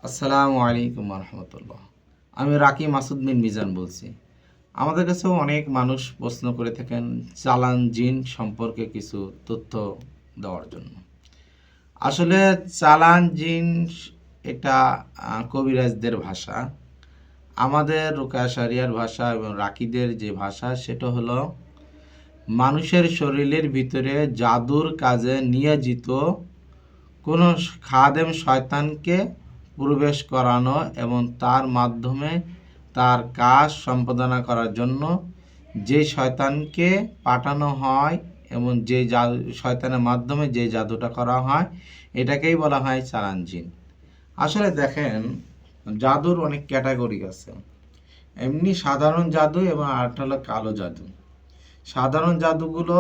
আসসালামু আলাইকুম রহমতুল্লাহ। আমি রাকি মাসুদ বিন মিজান বলছি। আমাদের কাছেও অনেক মানুষ প্রশ্ন করে থাকেন চালান জিন সম্পর্কে কিছু তথ্য দেওয়ার জন্য। আসলে চালান জিন এটা কবিরাজদের ভাষা। আমাদের রুকায়া শারিয়ার ভাষা এবং রাকিদের যে ভাষা সেটা হলো মানুষের শরীরের ভিতরে জাদুর কাজে নিয়োজিত কোনো খাদেম শয়তানকে প্রবেশ করানো এবং তার মাধ্যমে তার কাজ সম্পাদনা করার জন্য যে শয়তানকে পাঠানো হয় এবং যে শয়তানের মাধ্যমে যে জাদুটা করা হয় এটাকেই বলা হয় চালান জিন। আসলে দেখেন, জাদুর অনেক ক্যাটাগরি আছে। এমনি সাধারণ জাদু এবং আরেকটা হলো কালো জাদু। সাধারণ জাদুগুলো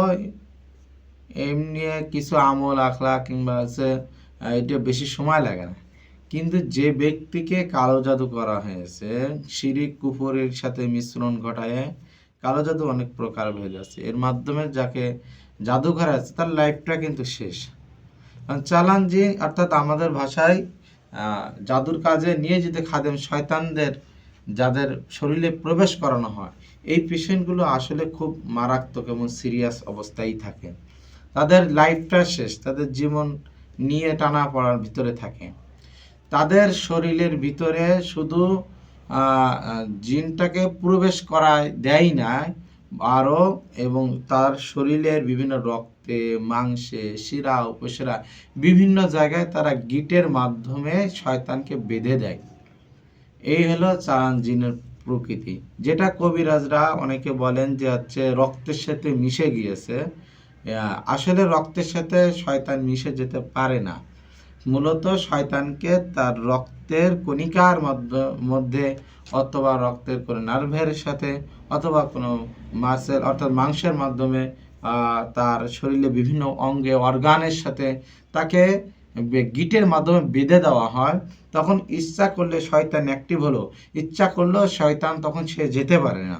এমনি কিছু আমল আখলা কিংবা হচ্ছে এটা বেশি সময় লাগে না। কিন্তু যে ব্যক্তিকে কালো জাদু করা হয়েছে, শিরিক কুফরের সাথে মিশ্রণ ঘটায় কালো জাদু অনেক প্রকার হয়ে যাচ্ছে, এর মাধ্যমে যাকে জাদু করা আছে তার লাইফটা কিন্তু শেষ। চালান জিন অর্থাৎ আমাদের ভাষায় জাদুর কাজে নিয়ে যেতে খাদেম শয়তানদের যাদের শরীরে প্রবেশ করানো হয়, এই পেশেন্টগুলো আসলে খুব মারাত্মক এবং সিরিয়াস অবস্থায় থাকে। তাদের লাইফটা শেষ, তাদের জীবন নিয়ে টানা পড়ার ভিতরে থাকে। তাদের শরীরের ভিতরে শুধু জিনটাকে প্রবেশ করায় দেয় না, আরও এবং তার শরীরের বিভিন্ন রক্তে, মাংসে, শিরা উপশিরা বিভিন্ন জায়গায় তারা গিটের মাধ্যমে শয়তানকে বেঁধে দেয়। এই হলো চালান জিনের প্রকৃতি, যেটা কবিরাজরা অনেকে বলেন যে হচ্ছে রক্তের সাথে মিশে গিয়েছে। আসলে রক্তের সাথে শয়তান মিশে যেতে পারে না। মূলত শয়তানকে তার রক্তের কণিকার মধ্যে অথবা রক্তের কোনো নার্ভের সাথে অথবা কোনো মাসেল অর্থাৎ মাংসের মাধ্যমে তার শরীরে বিভিন্ন অঙ্গে অর্গানের সাথে তাকে গিটের মাধ্যমে বেঁধে দেওয়া হয়। তখন ইচ্ছা করলে শয়তান অ্যাক্টিভ হলো, ইচ্ছা করলেও শয়তান তখন সে যেতে পারে না,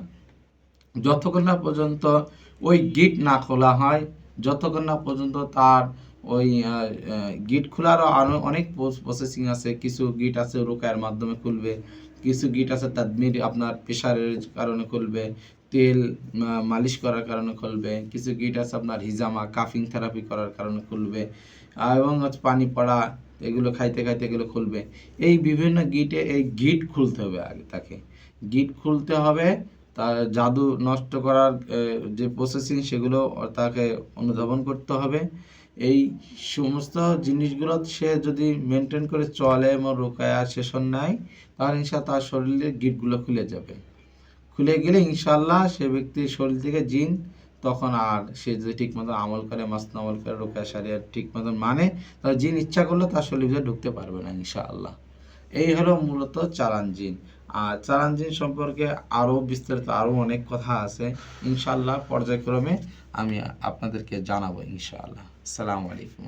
যতক্ষণ না পর্যন্ত ওই গিট না খোলা হয়, যতক্ষণ না পর্যন্ত তার ওই গিট খোলারও অনেক প্রসেসিং আছে। কিছু গিট আছে রোকায়ের মাধ্যমে খুলবে, কিছু গিট আছে তাদমির আপনার প্রেশারের কারণে খুলবে, তেল মালিশ করার কারণে খুলবে, কিছু গিট আছে আপনার হিজামা কাফিং থেরাপি করার কারণে খুলবে, এবং হচ্ছে পানি পড়া এগুলো খাইতে খাইতে এগুলো খুলবে। এই বিভিন্ন গিটে এই গিট খুলতে হবে, আগে তাকে গিট খুলতে হবে। তার জাদু নষ্ট করার যে প্রসেসিং সেগুলো তাকে অনুধাবন করতে হবে। এই সমস্ত জিনিসগুলো সে যদি মেনটেন করে চলে এবং রোকায়া সেশন নেয়, তাহলে ইনশাল্লাহ তার শরীরের গিটগুলো খুলে যাবে। খুলে গেলে ইনশাল্লাহ সে ব্যক্তির শরীর থেকে জিন তখন আর সে যদি ঠিক মতো আমল করে, মাসনা আমল করে, রোকায়া শারিয়া ঠিক মতন মানে, তাহলে জিন ইচ্ছা করলে তার শরীরে ঢুকতে পারবে না ইনশাআল্লাহ। এই হলো মূলত চালান জিন। আর চালান জিন সম্পর্কে আরও বিস্তারিত আরও অনেক কথা আছে, ইনশাআল্লাহ পর্যায়ক্রমে আমি আপনাদেরকে জানাবো ইনশাআল্লাহ। আসসালামু আলাইকুম।